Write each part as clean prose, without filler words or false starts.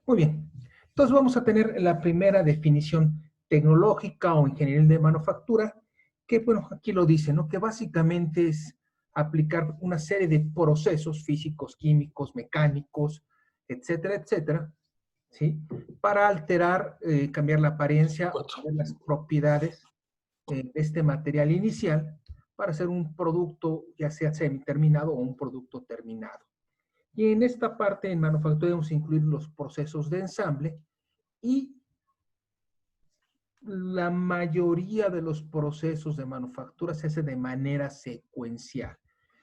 Muy bien. Entonces vamos a tener la primera definición tecnológica o ingeniería de manufactura, que bueno, aquí lo dice, ¿no? Que básicamente es aplicar una serie de procesos físicos, químicos, mecánicos, etcétera, etcétera, ¿sí? Para alterar, cambiar la apariencia o cambiar las propiedades de este material inicial para hacer un producto ya sea semiterminado o un producto terminado. Y en esta parte en manufactura debemos incluir los procesos de ensamble y la mayoría de los procesos de manufactura se hace de manera secuencial.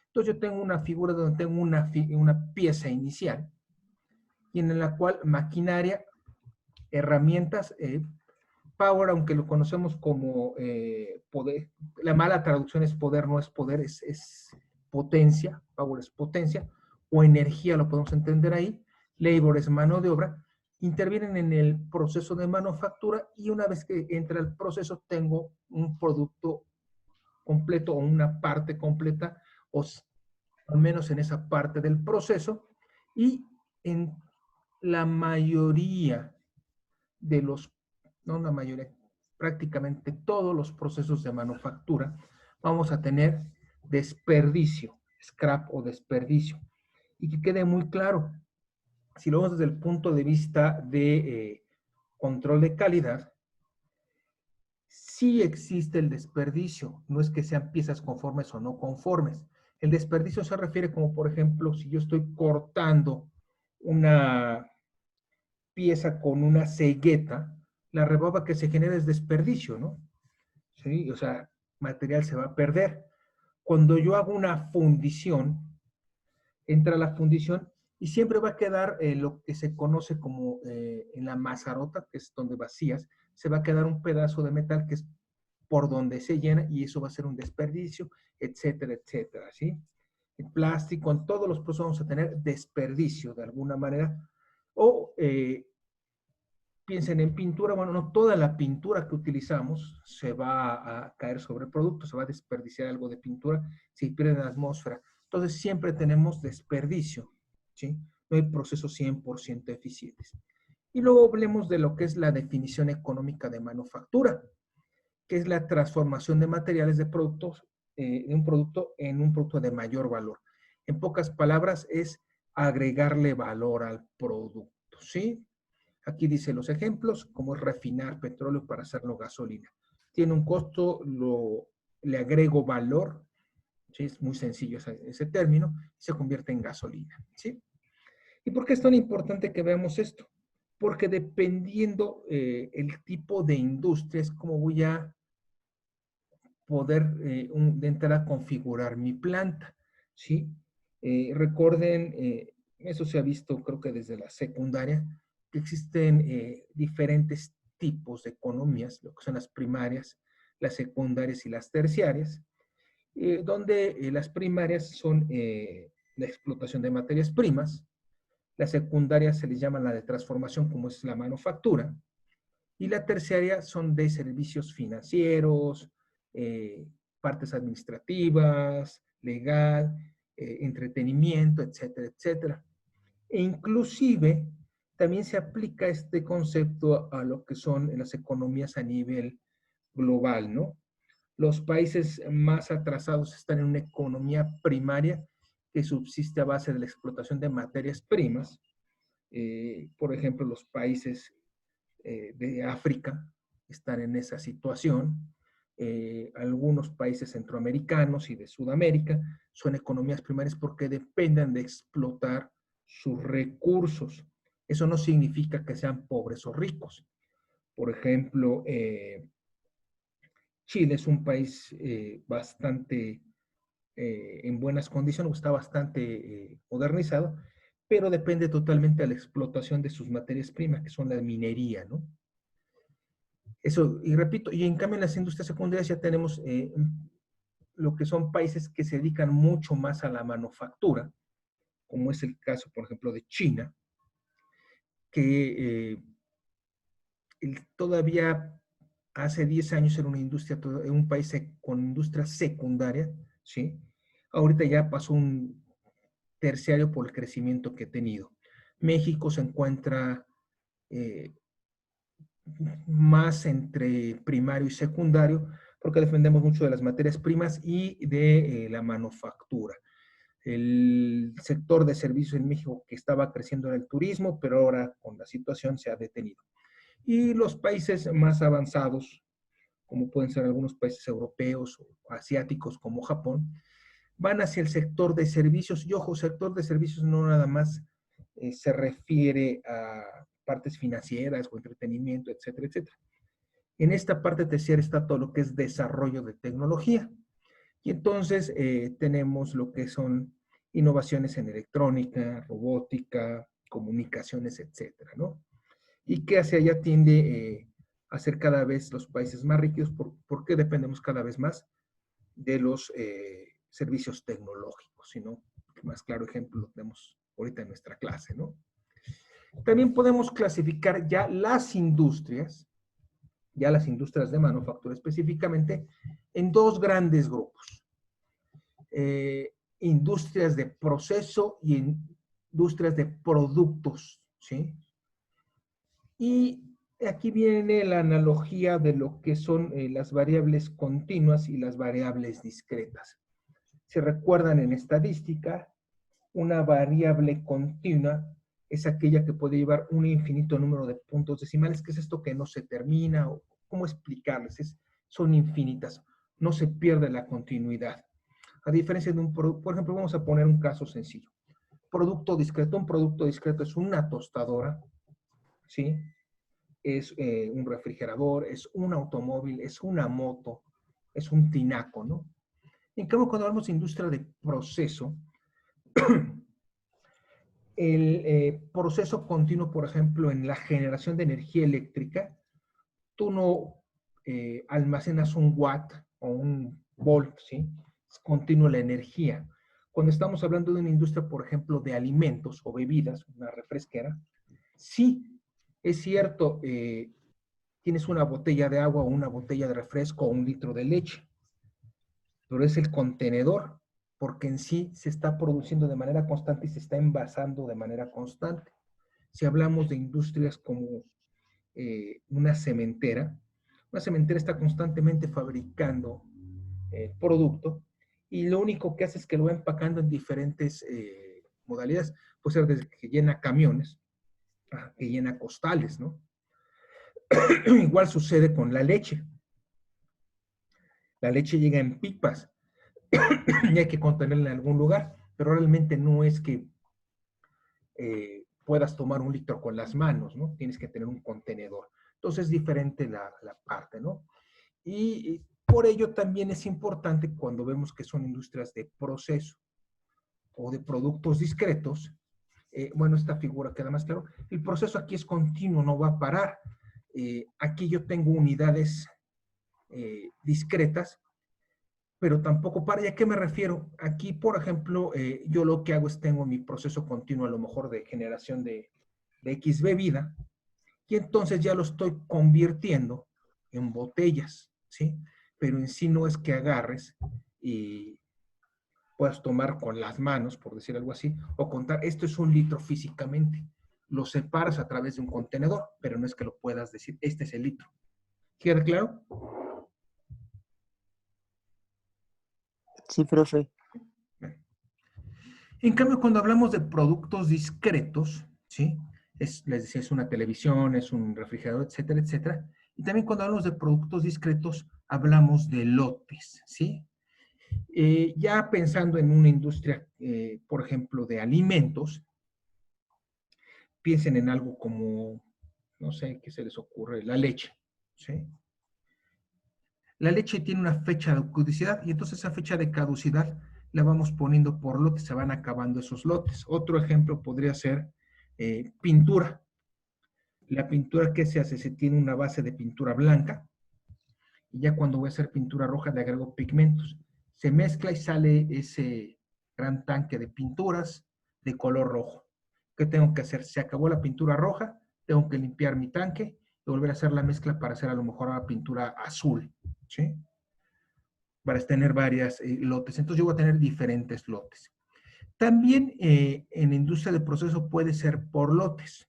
Entonces yo tengo una figura donde tengo una pieza inicial y en la cual maquinaria, herramientas, power, aunque lo conocemos como poder, la mala traducción es poder, no es poder, es potencia, power es potencia, o energía lo podemos entender ahí, labor es mano de obra, intervienen en el proceso de manufactura y una vez que entra el proceso tengo un producto completo o una parte completa, o al menos en esa parte del proceso, y en la mayoría de los, no la mayoría, prácticamente todos los procesos de manufactura, vamos a tener desperdicio, scrap o desperdicio. Y que quede muy claro, si lo vemos desde el punto de vista de control de calidad, sí existe el desperdicio, no es que sean piezas conformes o no conformes. El desperdicio se refiere como, por ejemplo, si yo estoy cortando una pieza con una cegueta, la rebaba que se genera es desperdicio, ¿no? ¿Sí? O sea, material se va a perder. Cuando yo hago una fundición, entra la fundición y siempre va a quedar lo que se conoce como en la mazarota, que es donde vacías, se va a quedar un pedazo de metal que es por donde se llena y eso va a ser un desperdicio, etcétera, etcétera, ¿sí? En plástico, en todos los procesos vamos a tener desperdicio de alguna manera. O piensen en pintura, bueno, no toda la pintura que utilizamos se va a caer sobre el producto, se va a desperdiciar algo de pintura si pierde la atmósfera. Entonces siempre tenemos desperdicio, ¿sí? No hay procesos 100% eficientes. Y luego hablemos de lo que es la definición económica de manufactura, que es la transformación de materiales de productos, de un producto en un producto de mayor valor. En pocas palabras, es agregarle valor al producto, ¿sí? Aquí dice los ejemplos, como es refinar petróleo para hacerlo gasolina. Tiene un costo, le agrego valor, ¿sí? Es muy sencillo ese término, se convierte en gasolina, ¿sí? ¿Y por qué es tan importante que veamos esto? Porque dependiendo el tipo de industria, es como voy a poder de entrada configurar mi planta, ¿sí? Recuerden, eso se ha visto creo que desde la secundaria, que existen diferentes tipos de economías, lo que son las primarias, las secundarias y las terciarias, donde las primarias son la explotación de materias primas, las secundarias se les llama la de transformación, como es la manufactura, y la terciaria son de servicios financieros, eh, partes administrativas, legal, entretenimiento, etcétera, etcétera. E inclusive también se aplica este concepto a lo que son las economías a nivel global, ¿no? Los países más atrasados están en una economía primaria que subsiste a base de la explotación de materias primas. Por ejemplo, los países de África están en esa situación. Algunos países centroamericanos y de Sudamérica son economías primarias porque dependen de explotar sus recursos. Eso no significa que sean pobres o ricos. Por ejemplo, Chile es un país bastante en buenas condiciones, está bastante modernizado, pero depende totalmente de la explotación de sus materias primas, que son la minería, ¿no? Eso, y repito, y en cambio en las industrias secundarias ya tenemos lo que son países que se dedican mucho más a la manufactura, como es el caso, por ejemplo, de China, que todavía hace 10 años era una industria, un país con industria secundaria, ¿sí? Ahorita ya pasó un terciario por el crecimiento que ha tenido. México se encuentra más entre primario y secundario, porque dependemos mucho de las materias primas y de la manufactura. El sector de servicios en México que estaba creciendo era el turismo, pero ahora con la situación se ha detenido. Y los países más avanzados, como pueden ser algunos países europeos o asiáticos como Japón, van hacia el sector de servicios. Y ojo, sector de servicios no nada más se refiere a partes financieras o entretenimiento, etcétera, etcétera. En esta parte terciaria está todo lo que es desarrollo de tecnología. Y entonces tenemos lo que son innovaciones en electrónica, robótica, comunicaciones, etcétera, ¿no? Y que hacia allá tiende a ser cada vez los países más ricos porque dependemos cada vez más de los servicios tecnológicos, sino más claro ejemplo lo tenemos ahorita en nuestra clase, ¿no? También podemos clasificar ya las industrias de manufactura específicamente, en dos grandes grupos. Industrias de proceso y industrias de productos, ¿sí? Y aquí viene la analogía de lo que son las variables continuas y las variables discretas. Si recuerdan en estadística, una variable continua es aquella que puede llevar un infinito número de puntos decimales, que es esto que no se termina, o cómo explicarles, son infinitas, no se pierde la continuidad. A diferencia de un producto, por ejemplo, vamos a poner un caso sencillo. Producto discreto, un producto discreto es una tostadora, ¿sí? Es un refrigerador, es un automóvil, es una moto, es un tinaco, ¿no? En cambio, cuando hablamos de industria de proceso, el proceso continuo, por ejemplo, en la generación de energía eléctrica, tú no almacenas un watt o un volt, ¿sí? Es continuo la energía. Cuando estamos hablando de una industria, por ejemplo, de alimentos o bebidas, una refresquera, sí, es cierto, tienes una botella de agua o una botella de refresco o un litro de leche, pero es el contenedor, porque en sí se está produciendo de manera constante y se está envasando de manera constante. Si hablamos de industrias como una cementera está constantemente fabricando producto y lo único que hace es que lo va empacando en diferentes modalidades. Puede ser desde que llena camiones, a que llena costales, ¿no? Igual sucede con la leche. La leche llega en pipas y hay que contenerla en algún lugar, pero realmente no es que puedas tomar un litro con las manos, ¿no? Tienes que tener un contenedor. Entonces es diferente la parte, ¿no? Y por ello también es importante cuando vemos que son industrias de proceso o de productos discretos, bueno, esta figura queda más claro, el proceso aquí es continuo, no va a parar. Aquí yo tengo unidades discretas, pero tampoco para. ¿Y a qué me refiero? Aquí, por ejemplo, yo lo que hago es tengo mi proceso continuo a lo mejor de generación de X bebida, y entonces ya lo estoy convirtiendo en botellas, ¿sí? Pero en sí no es que agarres y puedas tomar con las manos, por decir algo así, o contar, esto es un litro físicamente. Lo separas a través de un contenedor, pero no es que lo puedas decir, este es el litro. ¿Queda claro? Sí, profe. En cambio, cuando hablamos de productos discretos, ¿sí? Les decía, es una televisión, es un refrigerador, etcétera, etcétera. Y también cuando hablamos de productos discretos, hablamos de lotes, ¿sí? Ya pensando en una industria, por ejemplo, de alimentos, piensen en algo como, no sé, ¿qué se les ocurre? La leche, ¿sí? La leche tiene una fecha de caducidad y entonces esa fecha de caducidad la vamos poniendo por lotes, se van acabando esos lotes. Otro ejemplo podría ser pintura. La pintura que se hace, se tiene una base de pintura blanca y ya cuando voy a hacer pintura roja le agrego pigmentos. Se mezcla y sale ese gran tanque de pinturas de color rojo. ¿Qué tengo que hacer? Se acabó la pintura roja, tengo que limpiar mi tanque y volver a hacer la mezcla para hacer a lo mejor la pintura azul, ¿sí? Para tener varias lotes. Entonces yo voy a tener diferentes lotes. También en industria de proceso puede ser por lotes.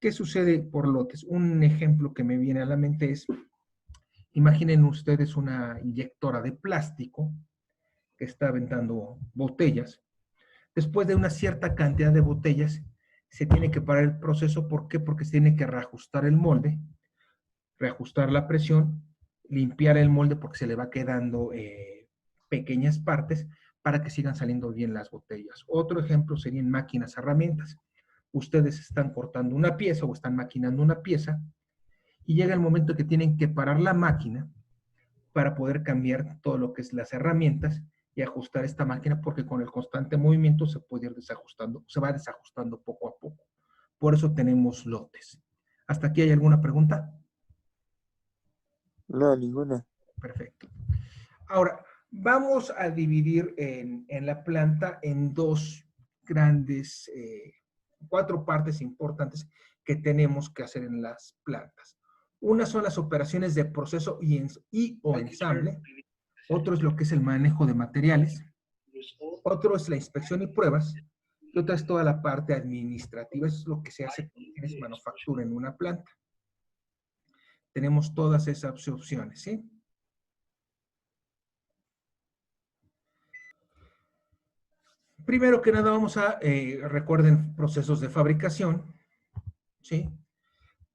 ¿Qué sucede por lotes? Un ejemplo que me viene a la mente es, imaginen ustedes una inyectora de plástico que está aventando botellas. Después de una cierta cantidad de botellas, se tiene que parar el proceso. ¿Por qué? Porque se tiene que reajustar el molde, reajustar la presión, limpiar el molde porque se le va quedando pequeñas partes para que sigan saliendo bien las botellas. Otro ejemplo serían máquinas, herramientas. Ustedes están cortando una pieza o están maquinando una pieza y llega el momento que tienen que parar la máquina para poder cambiar todo lo que es las herramientas y ajustar esta máquina porque con el constante movimiento se puede ir desajustando, se va desajustando poco a poco. Por eso tenemos lotes. ¿Hasta aquí hay alguna pregunta? No, ninguna. Perfecto. Ahora, vamos a dividir en la planta en dos grandes, cuatro partes importantes que tenemos que hacer en las plantas. Una son las operaciones de proceso o ensamble. Otro es lo que es el manejo de materiales. Otro es la inspección y pruebas. Y otra es toda la parte administrativa. Eso es lo que se hace cuando tienes manufactura en una planta. Tenemos todas esas opciones, ¿sí? Primero que nada vamos a, recuerden, procesos de fabricación, ¿sí?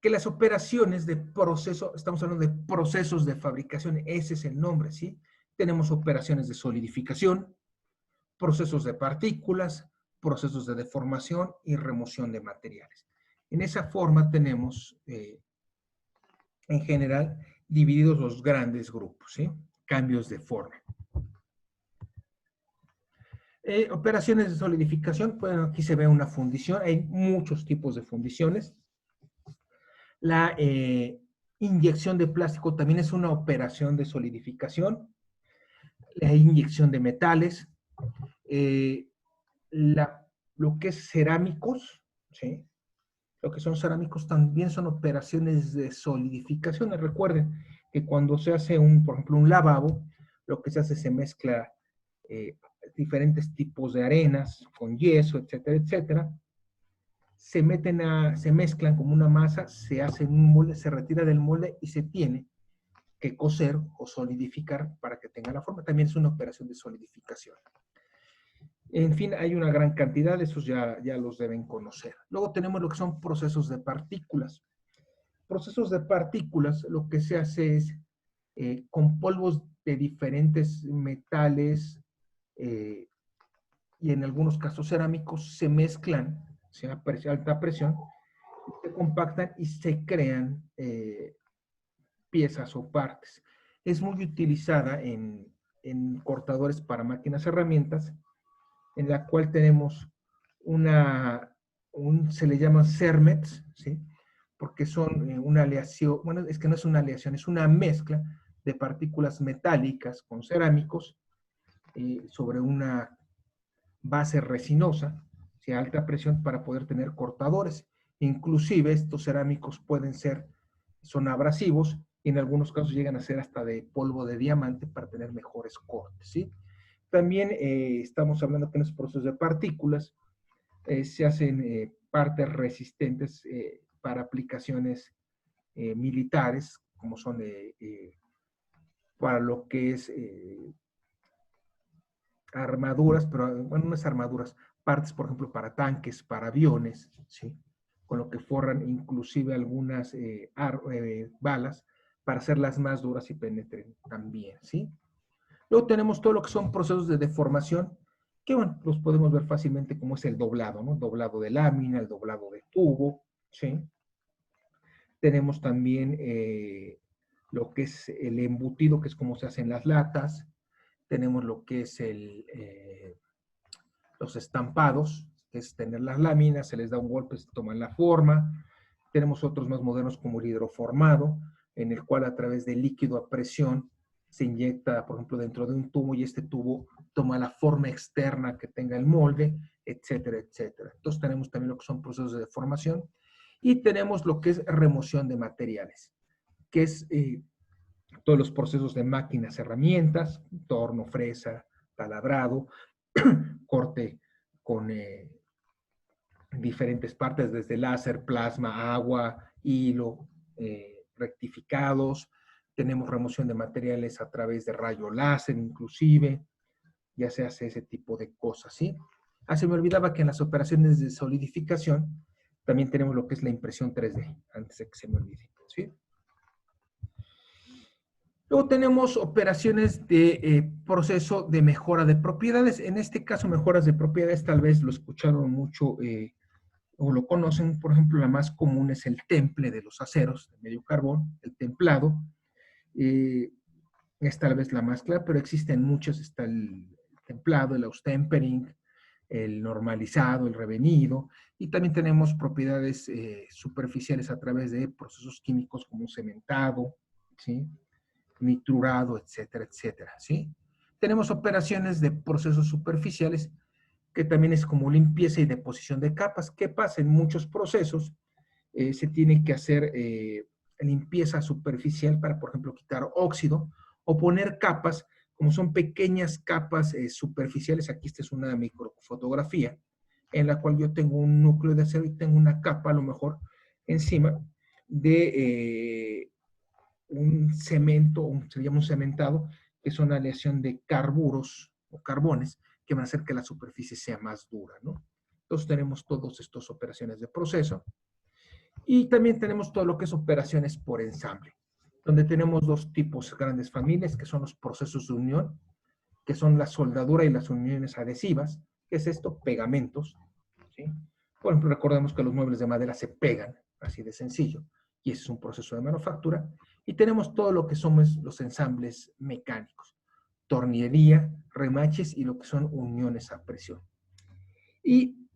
Que las operaciones de proceso, estamos hablando de procesos de fabricación, ese es el nombre, ¿sí? Tenemos operaciones de solidificación, procesos de partículas, procesos de deformación y remoción de materiales. En esa forma tenemos, en general, divididos los grandes grupos, ¿sí? Cambios de forma. Operaciones de solidificación, bueno, aquí se ve una fundición, hay muchos tipos de fundiciones. La inyección de plástico también es una operación de solidificación. La inyección de metales, lo que es cerámicos, ¿sí? Lo que son cerámicos también son operaciones de solidificación. Recuerden que cuando se hace, por ejemplo, un lavabo, lo que se hace se mezcla diferentes tipos de arenas con yeso, etcétera, etcétera. Se mezclan como una masa, se hace un molde, se retira del molde y se tiene que coser o solidificar para que tenga la forma. También es una operación de solidificación. En fin, hay una gran cantidad, de esos ya los deben conocer. Luego tenemos lo que son procesos de partículas. Procesos de partículas, lo que se hace es con polvos de diferentes metales y en algunos casos cerámicos, se mezclan a alta presión, se compactan y se crean piezas o partes. Es muy utilizada en cortadores para máquinas herramientas, en la cual tenemos se le llaman CERMETs, ¿sí? Porque son una aleación, bueno, es que no es una aleación, es una mezcla de partículas metálicas con cerámicos sobre una base resinosa, ¿sí? A alta presión para poder tener cortadores. Inclusive estos cerámicos son abrasivos y en algunos casos llegan a ser hasta de polvo de diamante para tener mejores cortes, ¿sí? También estamos hablando que en los procesos de partículas se hacen partes resistentes para aplicaciones militares, como son para lo que es armaduras, pero bueno, no es armaduras, partes, por ejemplo, para tanques, para aviones, ¿sí? Con lo que forran inclusive algunas balas para hacerlas más duras y penetren también, ¿sí? Luego tenemos todo lo que son procesos de deformación, que bueno, los podemos ver fácilmente como es el doblado, ¿no? Doblado de lámina, el doblado de tubo, ¿sí? Tenemos también lo que es el embutido, que es como se hacen las latas. Tenemos lo que es los estampados, que es tener las láminas, se les da un golpe, se toman la forma. Tenemos otros más modernos como el hidroformado, en el cual a través de líquido a presión se inyecta, por ejemplo, dentro de un tubo y este tubo toma la forma externa que tenga el molde, etcétera, etcétera. Entonces tenemos también lo que son procesos de deformación y tenemos lo que es remoción de materiales, que es todos los procesos de máquinas, herramientas, torno, fresa, taladrado, corte con diferentes partes, desde láser, plasma, agua, hilo, rectificados. Tenemos remoción de materiales a través de rayo láser inclusive. Ya se hace ese tipo de cosas, ¿sí? Se me olvidaba que en las operaciones de solidificación también tenemos lo que es la impresión 3D, antes de que se me olvide, ¿sí? Luego tenemos operaciones de proceso de mejora de propiedades. En este caso, mejoras de propiedades, tal vez lo escucharon mucho o lo conocen. Por ejemplo, la más común es el temple de los aceros de medio carbón, el templado. Es tal vez la más clara, pero existen muchos. Está el templado, el austempering, el normalizado, el revenido, y también tenemos propiedades superficiales a través de procesos químicos como un cementado, ¿sí? Nitrurado, etcétera, etcétera, ¿sí? Tenemos operaciones de procesos superficiales que también es como limpieza y deposición de capas. ¿Qué pasa? En muchos procesos se tiene que hacer limpieza superficial para, por ejemplo, quitar óxido o poner capas, como son pequeñas capas superficiales. Aquí esta es una microfotografía en la cual yo tengo un núcleo de acero y tengo una capa a lo mejor encima de un cemento, se llama un cementado, que es una aleación de carburos o carbones que van a hacer que la superficie sea más dura, ¿no? Entonces tenemos todas estas operaciones de proceso. Y también tenemos todo lo que es operaciones por ensamble, donde tenemos dos tipos, grandes familias, que son los procesos de unión, que son la soldadura y las uniones adhesivas. ¿Qué es esto? Pegamentos, ¿sí? Por ejemplo, recordemos que los muebles de madera se pegan, así de sencillo, y ese es un proceso de manufactura. Y tenemos todo lo que son los ensambles mecánicos, tornillería, remaches y lo que son uniones a presión. Y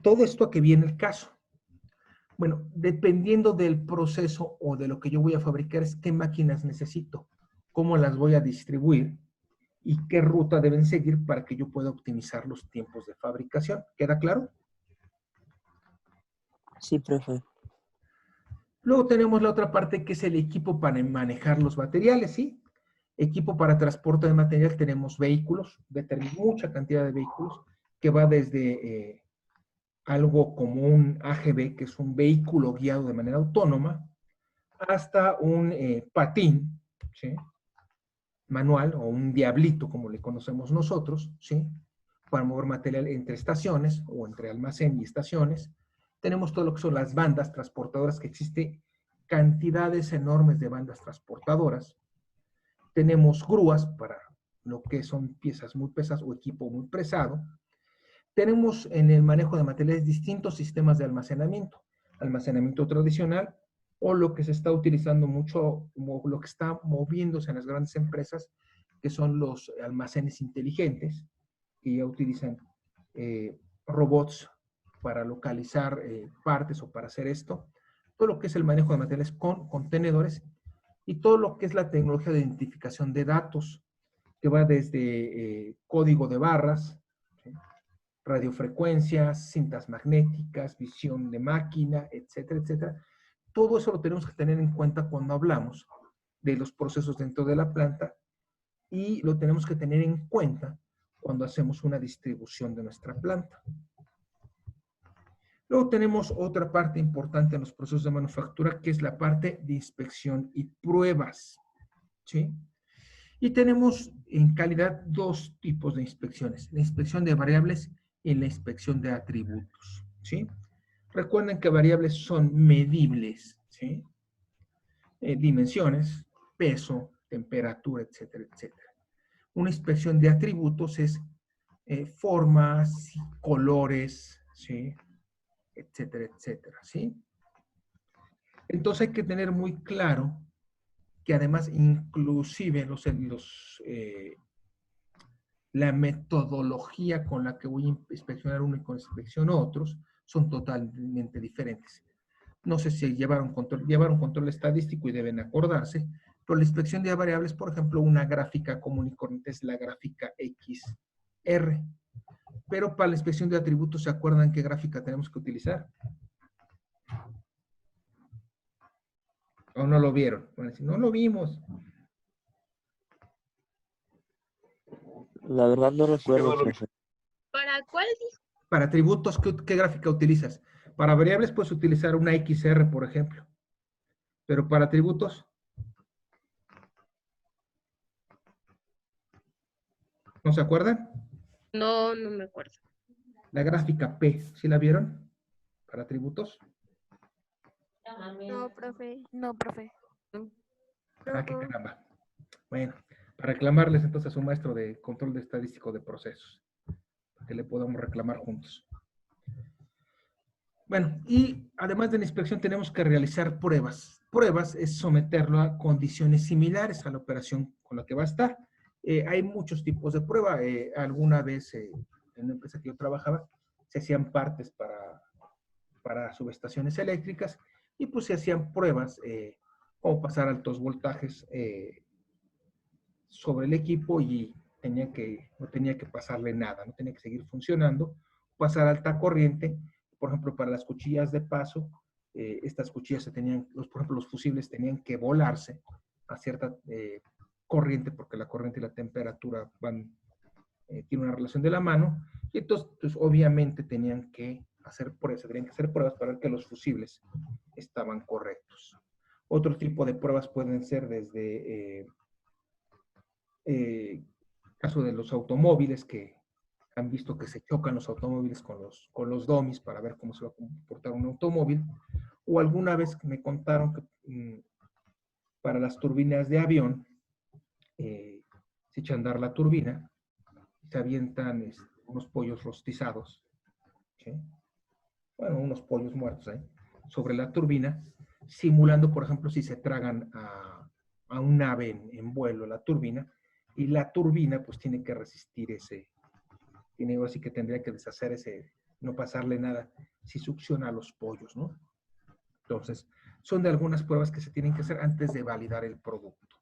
todo esto a que viene el caso. Bueno, dependiendo del proceso o de lo que yo voy a fabricar, es qué máquinas necesito, cómo las voy a distribuir y qué ruta deben seguir para que yo pueda optimizar los tiempos de fabricación. ¿Queda claro? Sí, profe. Luego tenemos la otra parte que es el equipo para manejar los materiales, ¿sí? Equipo para transporte de material, tenemos vehículos, mucha cantidad de vehículos, que va desde algo como un AGV, que es un vehículo guiado de manera autónoma, hasta un patín, ¿sí? Manual, o un diablito, como le conocemos nosotros, ¿sí? Para mover material entre estaciones o entre almacén y estaciones. Tenemos todo lo que son las bandas transportadoras, que existe cantidades enormes de bandas transportadoras. Tenemos grúas para lo que son piezas muy pesadas o equipo muy pesado. Tenemos en el manejo de materiales distintos sistemas de almacenamiento. Almacenamiento tradicional, o lo que se está utilizando mucho, lo que está moviéndose en las grandes empresas, que son los almacenes inteligentes, que ya utilizan robots para localizar partes o para hacer esto. Todo lo que es el manejo de materiales con contenedores y todo lo que es la tecnología de identificación de datos, que va desde código de barras, ¿sí? Radiofrecuencias, cintas magnéticas, visión de máquina, etcétera, etcétera. Todo eso lo tenemos que tener en cuenta cuando hablamos de los procesos dentro de la planta, y lo tenemos que tener en cuenta cuando hacemos una distribución de nuestra planta. Luego tenemos otra parte importante en los procesos de manufactura, que es la parte de inspección y pruebas, ¿sí? Y tenemos en calidad dos tipos de inspecciones: la inspección de variables y la inspección de atributos, ¿sí? Recuerden que variables son medibles, ¿sí? Dimensiones, peso, temperatura, etcétera, etcétera. Una inspección de atributos es formas, colores, ¿sí? Etcétera, etcétera, ¿sí? Entonces hay que tener muy claro que además inclusive la metodología con la que voy a inspeccionar uno y con inspecciono otros son totalmente diferentes. No sé si llevaron control estadístico y deben acordarse, pero la inspección de variables, por ejemplo, una gráfica común y corriente es la gráfica XR. Pero para la inspección de atributos, ¿se acuerdan qué gráfica tenemos que utilizar? ¿O no lo vieron? Bueno, si no lo vimos. La verdad no recuerdo, profe. ¿Para cuál? Para atributos, ¿qué gráfica utilizas? Para variables puedes utilizar una XR, por ejemplo. Pero para atributos, ¿no se acuerdan? No, no me acuerdo. La gráfica P, ¿sí la vieron? Para atributos. No, profe. No, profe. Ah, qué caramba. Bueno, para reclamarles entonces a un maestro de control de estadístico de procesos, para que le podamos reclamar juntos. Bueno, y además de la inspección tenemos que realizar pruebas. Pruebas es someterlo a condiciones similares a la operación con la que va a estar. Hay muchos tipos de prueba. Alguna vez en la empresa que yo trabajaba se hacían partes para subestaciones eléctricas y pues se hacían pruebas como pasar altos voltajes sobre el equipo y no tenía que pasarle nada, no tenía que seguir funcionando, pasar alta corriente. Por ejemplo, para las cuchillas de paso, estas cuchillas por ejemplo, los fusibles tenían que volarse a cierta corriente, porque la corriente y la temperatura tienen una relación de la mano, y entonces, pues, obviamente tenían que hacer pruebas para ver que los fusibles estaban correctos. Otro tipo de pruebas pueden ser desde caso de los automóviles, que han visto que se chocan los automóviles con los dummies para ver cómo se va a comportar un automóvil, o alguna vez me contaron que para las turbinas de avión se echa a andar la turbina, se avientan unos pollos rostizados, ¿sí? Bueno, unos pollos muertos sobre la turbina, simulando, por ejemplo, si se tragan a un ave en vuelo la turbina, y la turbina pues tiene que resistir así que tendría que deshacer no pasarle nada si succiona a los pollos, ¿no? Entonces, son de algunas pruebas que se tienen que hacer antes de validar el producto.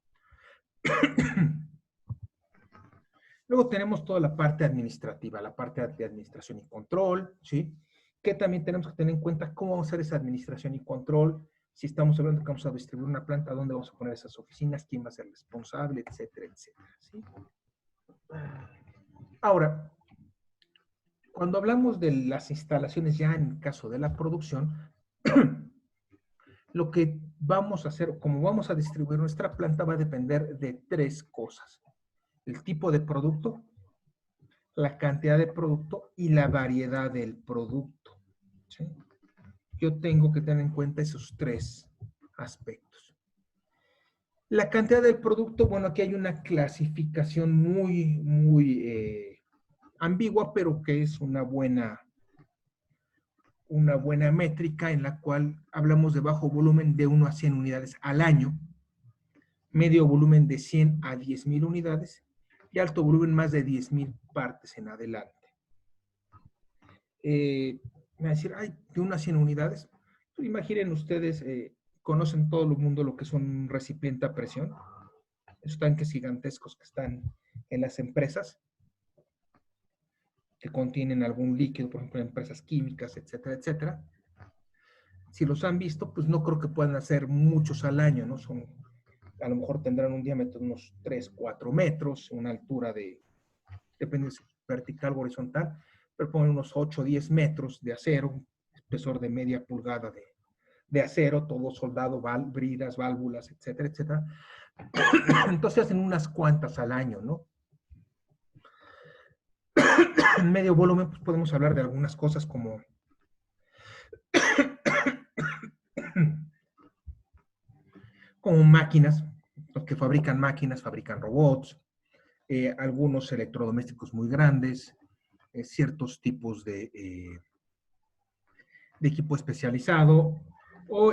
Luego tenemos toda la parte administrativa, la parte de administración y control, ¿sí? Que también tenemos que tener en cuenta cómo vamos a hacer esa administración y control. Si estamos hablando de que vamos a distribuir una planta, ¿dónde vamos a poner esas oficinas? ¿Quién va a ser responsable? Etcétera, etcétera, ¿sí? Ahora, cuando hablamos de las instalaciones ya en el caso de la producción, lo que vamos a hacer, como vamos a distribuir nuestra planta, va a depender de tres cosas: el tipo de producto, la cantidad de producto y la variedad del producto, ¿sí? Yo tengo que tener en cuenta esos tres aspectos. La cantidad del producto, bueno, aquí hay una clasificación muy ambigua, pero que es una buena métrica, en la cual hablamos de bajo volumen de 1 a 100 unidades al año, medio volumen de 100 a 10,000 unidades y alto volumen más de 10,000 partes en adelante. Me va a decir, ay, de 1 a 100 unidades. Pues imaginen ustedes, conocen todo el mundo lo que es un recipiente a presión, esos tanques gigantescos que están en las empresas, que contienen algún líquido, por ejemplo, en empresas químicas, etcétera, etcétera. Si los han visto, pues no creo que puedan hacer muchos al año, ¿no? A lo mejor tendrán un diámetro de unos 3, 4 metros, una altura depende si es vertical o horizontal, pero ponen unos 8 o 10 metros de acero, espesor de media pulgada de acero, todo soldado, bridas, válvulas, etcétera, etcétera. Entonces hacen unas cuantas al año, ¿no? En medio volumen, pues podemos hablar de algunas cosas como máquinas, los que fabrican máquinas, fabrican robots, algunos electrodomésticos muy grandes, ciertos tipos de equipo especializado o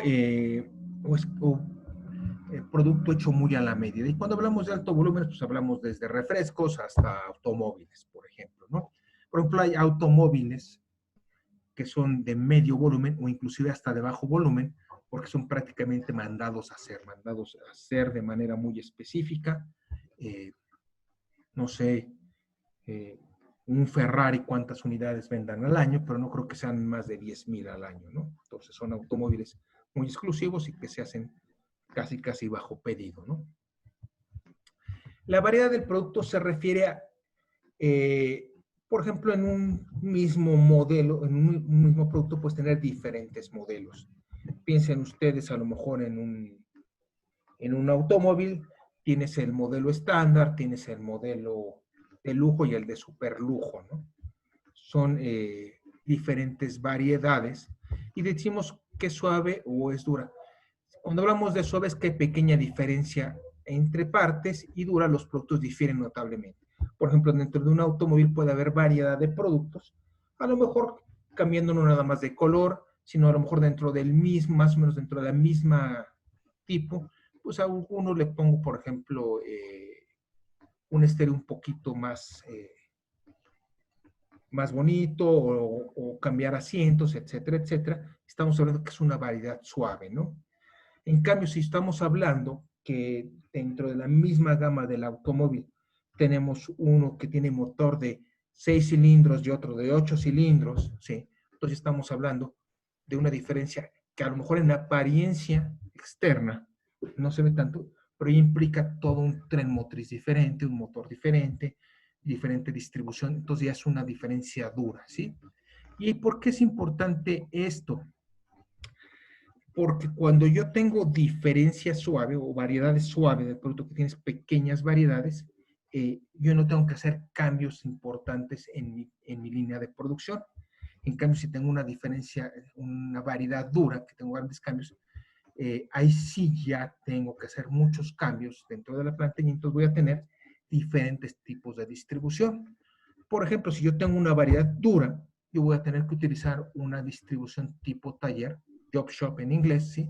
producto hecho muy a la medida. Y cuando hablamos de alto volumen, pues hablamos desde refrescos hasta automóviles, por ejemplo, ¿no? Por ejemplo, hay automóviles que son de medio volumen o inclusive hasta de bajo volumen, porque son prácticamente mandados a hacer de manera muy específica. No sé, un Ferrari cuántas unidades vendan al año, pero no creo que sean más de 10,000 al año, ¿no? Entonces son automóviles muy exclusivos y que se hacen casi bajo pedido, ¿no? La variedad del producto se refiere a Por ejemplo, en un mismo modelo, en un mismo producto, puedes tener diferentes modelos. Piensen ustedes a lo mejor en un automóvil, tienes el modelo estándar, tienes el modelo de lujo y el de superlujo, ¿no? Son diferentes variedades y decimos que es suave o es dura. Cuando hablamos de suave es que hay pequeña diferencia entre partes y dura, los productos difieren notablemente. Por ejemplo, dentro de un automóvil puede haber variedad de productos, a lo mejor cambiando no nada más de color, sino a lo mejor dentro del mismo, más o menos dentro de la misma tipo, pues a uno le pongo, por ejemplo, un estéreo un poquito más bonito o cambiar asientos, etcétera, etcétera. Estamos hablando que es una variedad suave, ¿no? En cambio, si estamos hablando que dentro de la misma gama del automóvil tenemos uno que tiene motor de 6 cilindros y otro de 8 cilindros, ¿sí? Entonces estamos hablando de una diferencia que a lo mejor en la apariencia externa no se ve tanto, pero implica todo un tren motriz diferente, un motor diferente, diferente distribución, entonces ya es una diferencia dura, ¿sí? ¿Y por qué es importante esto? Porque cuando yo tengo diferencia suave o variedades suaves del producto que tienes pequeñas variedades, yo no tengo que hacer cambios importantes en mi línea de producción. En cambio, si tengo una diferencia, una variedad dura, que tengo grandes cambios, ahí sí ya tengo que hacer muchos cambios dentro de la planta y entonces voy a tener diferentes tipos de distribución. Por ejemplo, si yo tengo una variedad dura, yo voy a tener que utilizar una distribución tipo taller, job shop en inglés, ¿sí?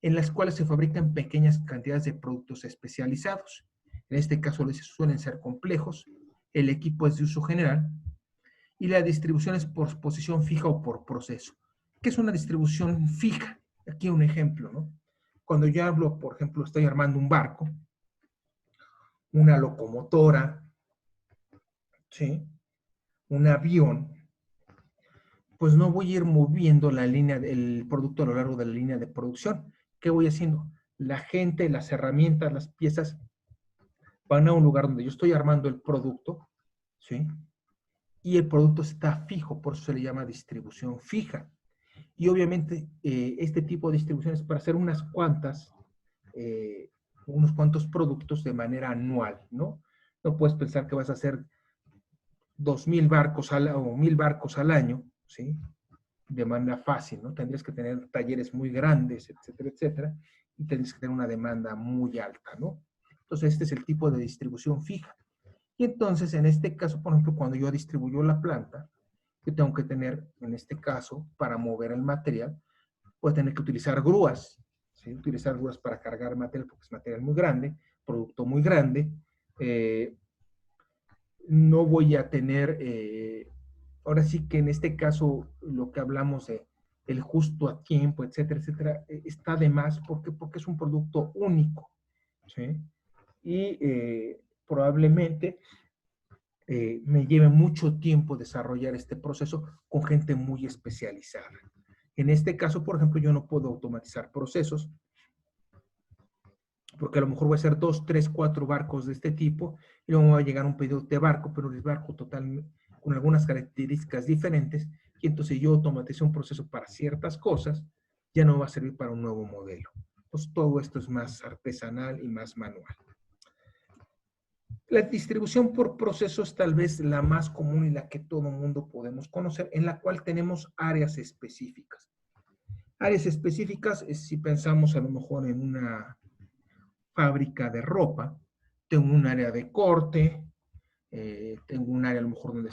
En las cuales se fabrican pequeñas cantidades de productos especializados. En este caso suelen ser complejos, el equipo es de uso general y la distribución es por posición fija o por proceso. ¿Qué es una distribución fija? Aquí un ejemplo, ¿no? Cuando yo hablo, por ejemplo, estoy armando un barco, una locomotora, ¿sí? Un avión, pues no voy a ir moviendo la línea, el producto a lo largo de la línea de producción. ¿Qué voy haciendo? La gente, las herramientas, las piezas van a un lugar donde yo estoy armando el producto, ¿sí? Y el producto está fijo, por eso se le llama distribución fija. Y obviamente este tipo de distribución es para hacer unos cuantos productos de manera anual, ¿no? No puedes pensar que vas a hacer 2,000 barcos o 1,000 barcos al año, ¿sí? De manera fácil, ¿no? Tendrías que tener talleres muy grandes, etcétera, etcétera, y tendrías que tener una demanda muy alta, ¿no? Entonces, este es el tipo de distribución fija. Y entonces, en este caso, por ejemplo, cuando yo distribuyo la planta, yo tengo que tener, en este caso, para mover el material, voy a tener que utilizar grúas, ¿sí? Utilizar grúas para cargar material, porque es material muy grande, producto muy grande. No voy a tener, ahora sí que en este caso, lo que hablamos de el justo a tiempo, etcétera, etcétera, está de más porque es un producto único, ¿sí? Y probablemente me lleve mucho tiempo desarrollar este proceso con gente muy especializada. En este caso, por ejemplo, yo no puedo automatizar procesos porque a lo mejor voy a hacer 2, 3, 4 barcos de este tipo y luego me va a llegar un pedido de barco, pero el barco totalmente con algunas características diferentes y entonces yo automaticé un proceso para ciertas cosas, ya no va a servir para un nuevo modelo. Entonces todo esto es más artesanal y más manual. La distribución por proceso es tal vez la más común y la que todo mundo podemos conocer, en la cual tenemos áreas específicas. Áreas específicas es si pensamos a lo mejor en una fábrica de ropa, tengo un área de corte, tengo un área a lo mejor donde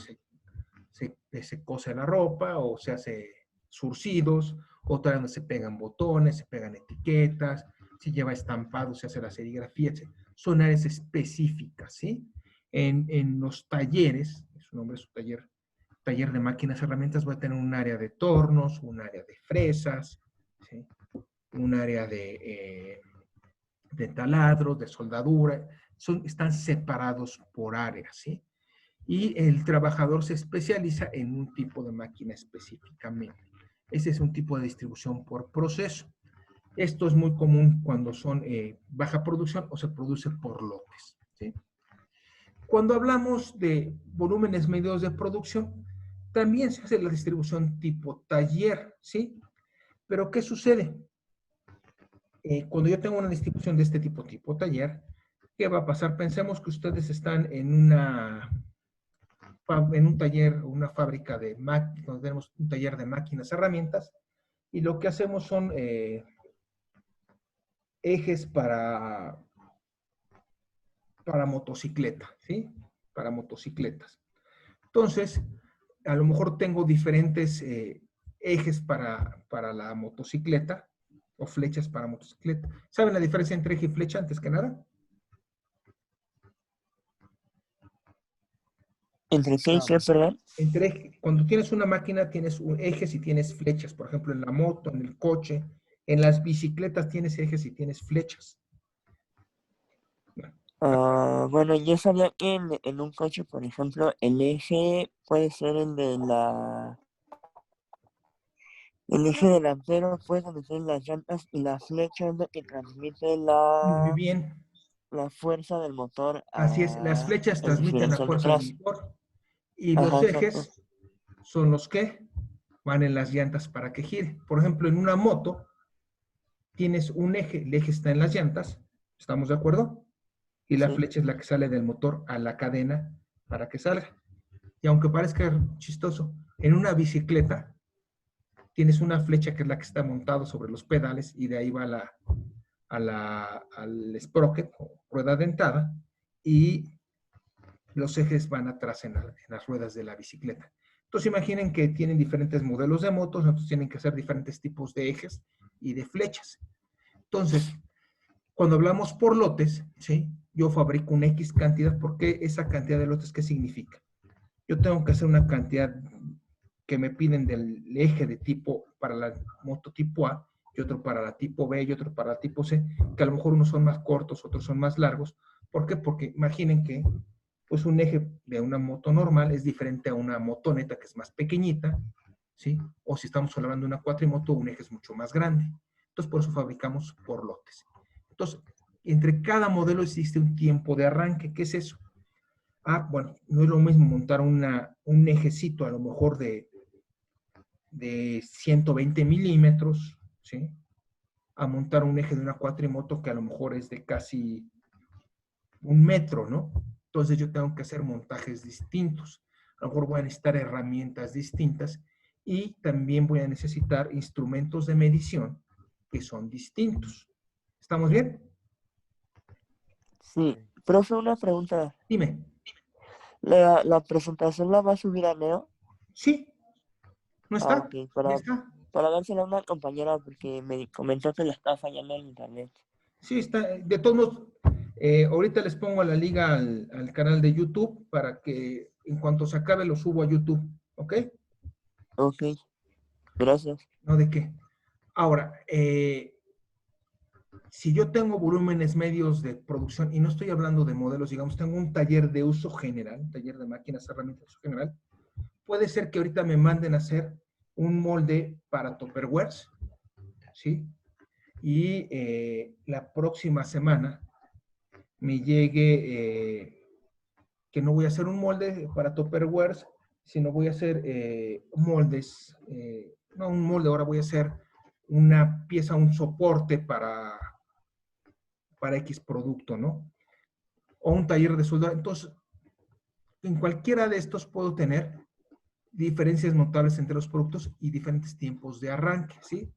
se cose la ropa o se hace surcidos, otra donde se pegan botones, se pegan etiquetas, si lleva estampado, se hace la serigrafía, etc. Son áreas específicas, ¿sí? En los talleres, su nombre es un taller de máquinas y herramientas, va a tener un área de tornos, un área de fresas, ¿sí? Un área de taladro, de soldadura, están separados por áreas, ¿sí? Y el trabajador se especializa en un tipo de máquina específicamente. Ese es un tipo de distribución por proceso. Esto es muy común cuando son baja producción o se produce por lotes, ¿sí? Cuando hablamos de volúmenes medios de producción, también se hace la distribución tipo taller, ¿sí? Pero ¿qué sucede? Cuando yo tengo una distribución de este tipo taller, ¿qué va a pasar? Pensemos que ustedes están en un taller, una fábrica de máquinas, donde tenemos un taller de máquinas, herramientas, y lo que hacemos son ejes para motocicleta, ¿sí? Para motocicletas. Entonces, a lo mejor tengo diferentes ejes para la motocicleta o flechas para motocicleta. ¿Saben la diferencia entre eje y flecha antes que nada? ¿Entre qué y qué, perdón? Cuando tienes una máquina tienes ejes y tienes flechas. Por ejemplo, en la moto, en el coche, en las bicicletas tienes ejes y tienes flechas. Bueno, yo sabía que en un coche, por ejemplo, el eje puede ser el eje delantero, puede conducir las llantas y la flecha es lo que transmite Muy bien. la fuerza del motor Así es. Las flechas el transmiten la diferencial de fuerza del atrás. motor y los Ajá, exacto. ejes son los que van en las llantas para que gire. Por ejemplo, en una moto tienes un eje, el eje está en las llantas, ¿estamos de acuerdo? Y la Sí. flecha es la que sale del motor a la cadena para que salga. Y aunque parezca chistoso, en una bicicleta tienes una flecha que es la que está montado sobre los pedales y de ahí va al sprocket o rueda dentada y los ejes van atrás en las ruedas de la bicicleta. Entonces imaginen que tienen diferentes modelos de motos, entonces tienen que hacer diferentes tipos de ejes y de flechas. Entonces, cuando hablamos por lotes, ¿sí? Yo fabrico una X cantidad, porque esa cantidad de lotes, ¿qué significa? Yo tengo que hacer una cantidad que me piden del eje de tipo para la moto tipo A, y otro para la tipo B, y otro para la tipo C, que a lo mejor unos son más cortos, otros son más largos. ¿Por qué? Porque imaginen que pues un eje de una moto normal es diferente a una motoneta que es más pequeñita, ¿sí? O si estamos hablando de una cuatrimoto, un eje es mucho más grande. Entonces, por eso fabricamos por lotes. Entonces, entre cada modelo existe un tiempo de arranque. ¿Qué es eso? Ah, bueno, no es lo mismo montar un ejecito a lo mejor de 120 milímetros, ¿sí? A montar un eje de una cuatrimoto que a lo mejor es de casi 1 metro, ¿no? Entonces yo tengo que hacer montajes distintos. A lo mejor voy a necesitar herramientas distintas y también voy a necesitar instrumentos de medición que son distintos. ¿Estamos bien? Sí. Profe, una pregunta. Dime. ¿La presentación la va a subir a Neo? Sí, ¿no Ah, está? ok. Ya está. Para dársela a una compañera porque me comentó que le está fallando el internet. Sí, está. De todos modos, ahorita les pongo la liga al canal de YouTube para que en cuanto se acabe lo subo a YouTube. ¿Ok? Ok, gracias. No de qué. Ahora, si yo tengo volúmenes medios de producción, y no estoy hablando de modelos, digamos, tengo un taller de uso general, un taller de máquinas, herramientas de uso general, puede ser que ahorita me manden a hacer un molde para Tupperwares, ¿sí? Y la próxima semana me llegue que no voy a hacer un molde para Tupperwares, sino voy a hacer moldes, no un molde, ahora voy a hacer una pieza, un soporte para X producto, ¿no? O un taller de soldado. Entonces, en cualquiera de estos puedo tener diferencias notables entre los productos y diferentes tiempos de arranque, ¿sí?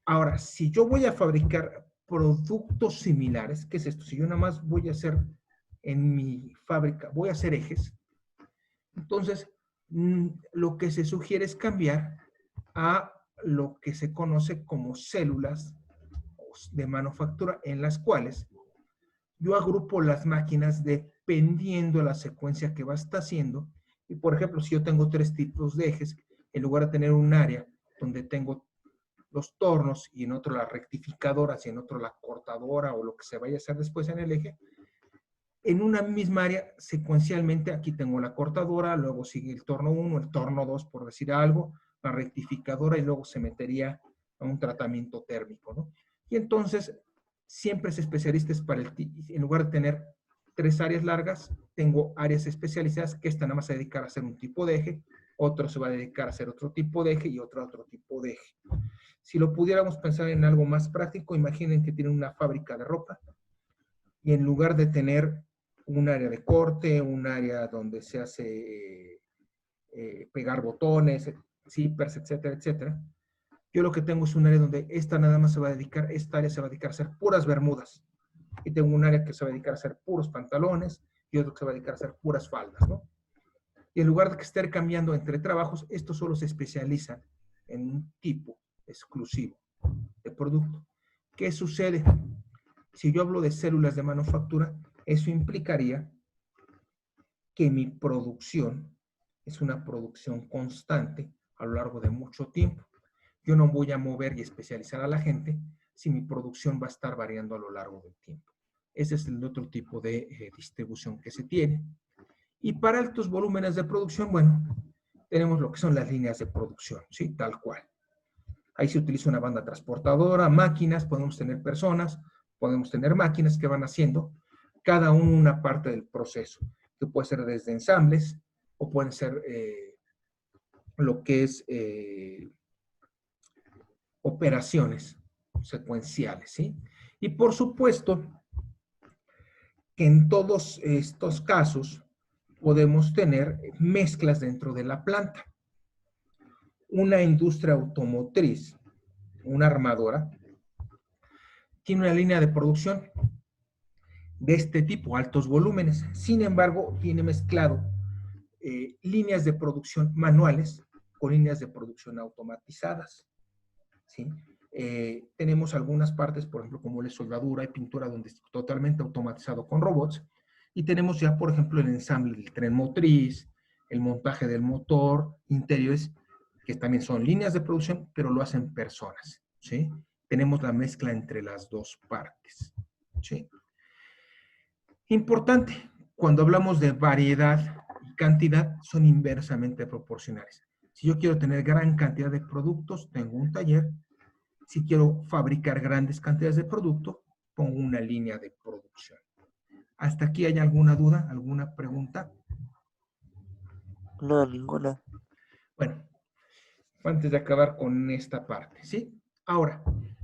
Ahora, si yo voy a fabricar productos similares, ¿qué es esto? Si yo nada más voy a hacer en mi fábrica, voy a hacer ejes, entonces lo que se sugiere es cambiar a lo que se conoce como células de manufactura, en las cuales yo agrupo las máquinas dependiendo de la secuencia que va a estar haciendo. Y por ejemplo, si yo tengo 3 tipos de ejes, en lugar de tener un área donde tengo los tornos y en otro las rectificadoras y en otro la cortadora o lo que se vaya a hacer después en el eje, en una misma área secuencialmente aquí tengo la cortadora, luego sigue el torno 1, el torno 2 por decir algo, la rectificadora y luego se metería a un tratamiento térmico, ¿no? Y entonces siempre es especialista para en lugar de tener 3 áreas largas, tengo áreas especializadas que esta nada más se dedicar a hacer un tipo de eje, otro se va a dedicar a hacer otro tipo de eje y otro a otro tipo de eje. Si lo pudiéramos pensar en algo más práctico, imaginen que tienen una fábrica de ropa y en lugar de tener un área de corte, un área donde se hace pegar botones, zippers, etcétera, etcétera, yo lo que tengo es un área donde esta nada más se va a dedicar, esta área se va a dedicar a hacer puras bermudas. Y tengo un área que se va a dedicar a hacer puros pantalones y otro que se va a dedicar a hacer puras faldas, ¿no? Y en lugar de que estar cambiando entre trabajos, esto solo se especializa en un tipo exclusivo de producto. ¿Qué sucede? Si yo hablo de células de manufactura, eso implicaría que mi producción es una producción constante a lo largo de mucho tiempo. Yo no voy a mover y especializar a la gente si mi producción va a estar variando a lo largo del tiempo. Ese es el otro tipo de distribución que se tiene. Y para altos volúmenes de producción, bueno, tenemos lo que son las líneas de producción, ¿sí? Tal cual. Ahí se utiliza una banda transportadora, máquinas, podemos tener personas, podemos tener máquinas que van haciendo cada una parte del proceso, que puede ser desde ensambles o pueden ser lo que es operaciones secuenciales, ¿sí? Y por supuesto que en todos estos casos podemos tener mezclas dentro de la planta. Una industria automotriz, una armadora, tiene una línea de producción de este tipo, altos volúmenes. Sin embargo, tiene mezclado líneas de producción manuales con líneas de producción automatizadas, ¿sí? Tenemos algunas partes, por ejemplo, como la soldadura y pintura, donde es totalmente automatizado con robots, y tenemos ya, por ejemplo, el ensamble del tren motriz, el montaje del motor, interiores, que también son líneas de producción, pero lo hacen personas, ¿sí? Tenemos la mezcla entre las dos partes, ¿sí? Importante, cuando hablamos de variedad y cantidad, son inversamente proporcionales. Si yo quiero tener gran cantidad de productos, tengo un taller. Si quiero fabricar grandes cantidades de producto, pongo una línea de producción. ¿Hasta aquí hay alguna duda, alguna pregunta? No, ninguna. Bueno, antes de acabar con esta parte, ¿sí? Ahora,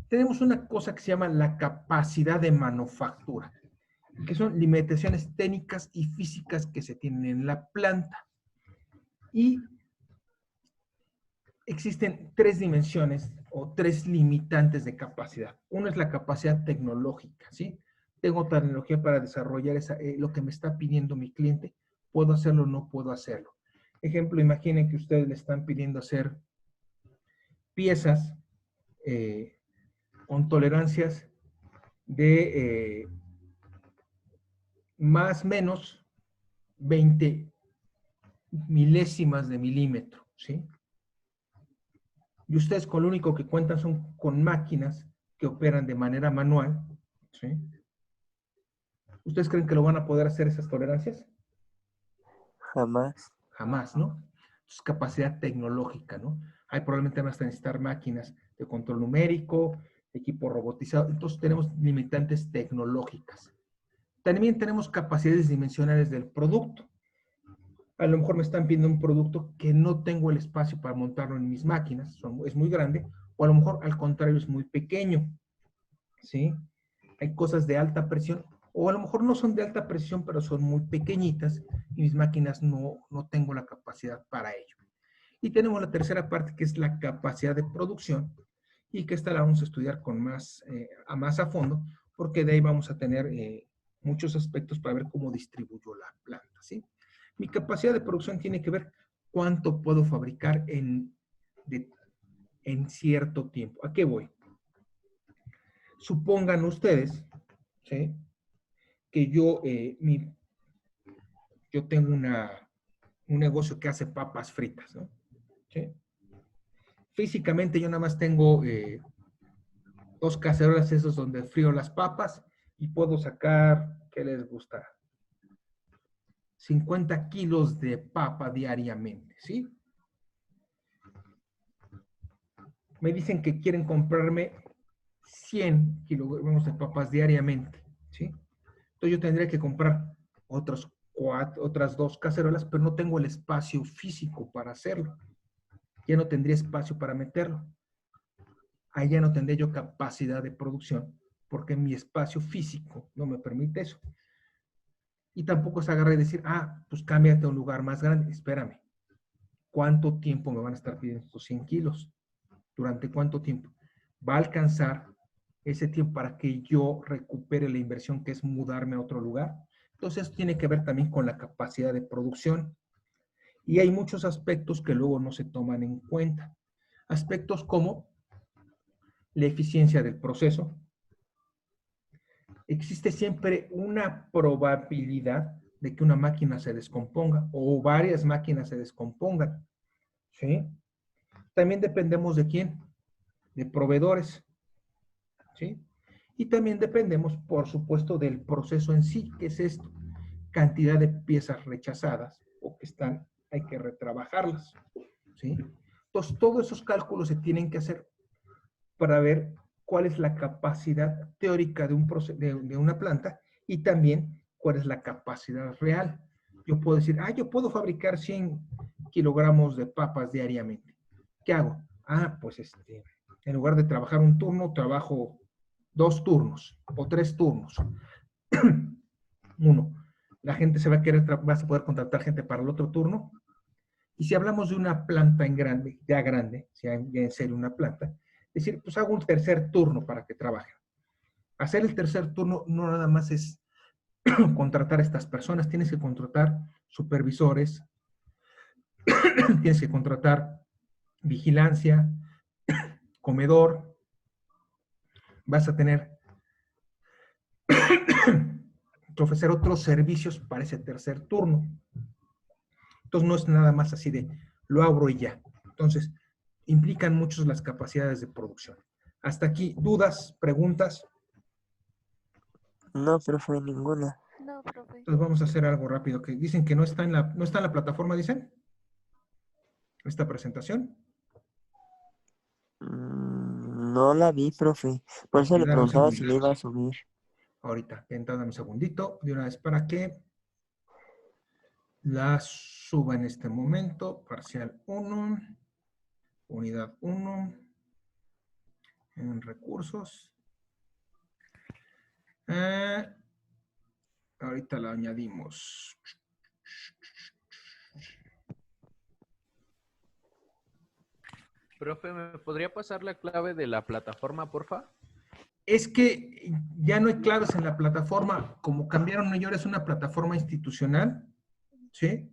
tenemos una cosa que se llama la capacidad de manufactura, que son limitaciones técnicas y físicas que se tienen en la planta. Y existen 3 dimensiones o 3 limitantes de capacidad. Uno es la capacidad tecnológica, ¿sí? Tengo tecnología para desarrollar lo que me está pidiendo mi cliente. ¿Puedo hacerlo o no puedo hacerlo? Ejemplo, imaginen que ustedes le están pidiendo hacer piezas con tolerancias de más o menos 20 milésimas de milímetro, ¿sí? Y ustedes con lo único que cuentan son con máquinas que operan de manera manual, ¿sí? ¿Ustedes creen que lo van a poder hacer esas tolerancias? Jamás. Jamás, ¿no? Entonces, capacidad tecnológica, ¿no? Hay probablemente van a necesitar máquinas de control numérico, equipo robotizado, entonces tenemos limitantes tecnológicas. También tenemos capacidades dimensionales del producto. A lo mejor me están pidiendo un producto que no tengo el espacio para montarlo en mis máquinas, es muy grande, o a lo mejor al contrario es muy pequeño, ¿sí? Hay cosas de alta presión, o a lo mejor no son de alta presión, pero son muy pequeñitas y mis máquinas no tengo la capacidad para ello. Y tenemos la tercera parte, que es la capacidad de producción, y que esta la vamos a estudiar con más a fondo, porque de ahí vamos a tener muchos aspectos para ver cómo distribuyo la planta, ¿sí? Mi capacidad de producción tiene que ver cuánto puedo fabricar en cierto tiempo. ¿A qué voy? Supongan ustedes, ¿sí?, que yo tengo un negocio que hace papas fritas, ¿no? ¿Sí? Físicamente yo nada más tengo 2 cacerolas esos donde frío las papas y puedo sacar, ¿qué les gusta? 50 kilos de papa diariamente, ¿sí? Me dicen que quieren comprarme 100 kilogramos de papas diariamente, ¿sí? Entonces yo tendría que comprar otras 2 cacerolas, pero no tengo el espacio físico para hacerlo. Ya no tendría espacio para meterlo. Ahí ya no tendría yo capacidad de producción, porque mi espacio físico no me permite eso. Y tampoco es agarrar y decir, pues cámbiate a un lugar más grande. Espérame, ¿cuánto tiempo me van a estar pidiendo estos 100 kilos? ¿Durante cuánto tiempo? ¿Va a alcanzar ese tiempo para que yo recupere la inversión que es mudarme a otro lugar? Entonces, esto tiene que ver también con la capacidad de producción. Y hay muchos aspectos que luego no se toman en cuenta. Aspectos como la eficiencia del proceso. Existe siempre una probabilidad de que una máquina se descomponga o varias máquinas se descompongan. ¿Sí? También dependemos de quién, de proveedores. ¿Sí? Y también dependemos, por supuesto, del proceso en sí. ¿Qué es esto? Cantidad de piezas rechazadas o que hay que retrabajarlas. ¿Sí? Entonces, todos esos cálculos se tienen que hacer para ver cuál es la capacidad teórica de una planta y también cuál es la capacidad real. Yo puedo decir, yo puedo fabricar 100 kilogramos de papas diariamente. ¿Qué hago? Pues en lugar de trabajar un turno, trabajo 2 turnos o 3 turnos. Uno, la gente se va a vas a poder contratar gente para el otro turno. Y si hablamos de una planta ya grande, si hay en serio una planta, es decir, pues hago un tercer turno para que trabajen. Hacer el tercer turno no nada más es contratar a estas personas, tienes que contratar supervisores, tienes que contratar vigilancia, comedor, vas a tener que ofrecer otros servicios para ese tercer turno. Entonces no es nada más así de lo abro y ya. Entonces, implican mucho las capacidades de producción. Hasta aquí, ¿dudas, preguntas? No, profe, ninguna. No, profe. Entonces vamos a hacer algo rápido, que dicen que no está en la plataforma, dicen, esta presentación. No la vi, profe. Por eso Ok, le dame un preguntaba si le segundito. iba a subir. Ahorita, entonces dame un segundito, de una vez para que la suba en este momento. Parcial 1, unidad 1, en recursos. Ahorita la añadimos. Profe, ¿me podría pasar la clave de la plataforma, porfa? Es que ya no hay claves en la plataforma. Como cambiaron y ahora es una plataforma institucional, ¿sí?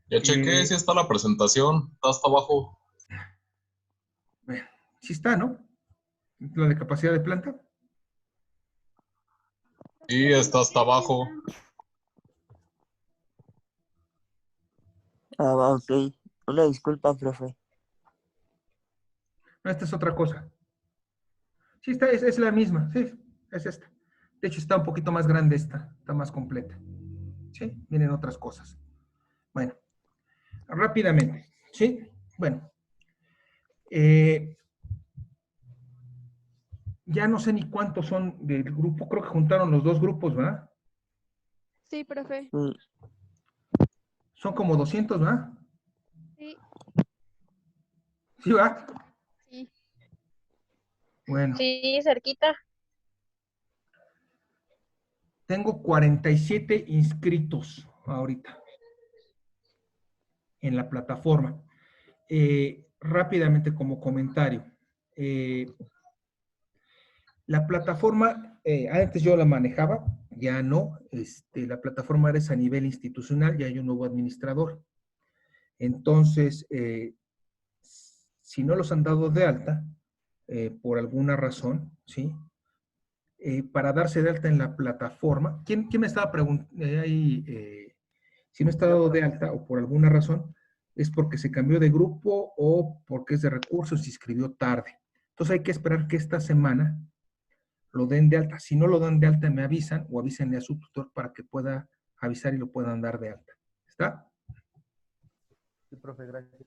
Ya chequé si está la presentación, está hasta abajo. Bueno, sí está, ¿no? La de capacidad de planta. Sí, está hasta abajo. Ok. Una disculpa, profe. No, esta es otra cosa. Sí, es la misma, sí, es esta. De hecho, está un poquito más grande esta, está más completa. Sí, vienen otras cosas. Bueno, rápidamente, ¿sí? Bueno, ya no sé ni cuántos son del grupo, creo que juntaron los 2 grupos, ¿verdad? Sí, profe. Sí. Son como 200, ¿verdad? Sí, ¿Sí, va? sí. Bueno, Sí, cerquita. tengo 47 inscritos ahorita en la plataforma. Rápidamente como comentario. La plataforma, antes yo la manejaba, ya no. La plataforma ahora es a nivel institucional, ya hay un nuevo administrador. Entonces, si no los han dado de alta, por alguna razón, ¿sí? Para darse de alta en la plataforma, ¿quién me estaba preguntando? Si no está dado de alta o por alguna razón, es porque se cambió de grupo o porque es de recursos y escribió tarde. Entonces hay que esperar que esta semana lo den de alta. Si no lo dan de alta, me avisan o avísenle a su tutor para que pueda avisar y lo puedan dar de alta. ¿Está? Sí, profe, gracias.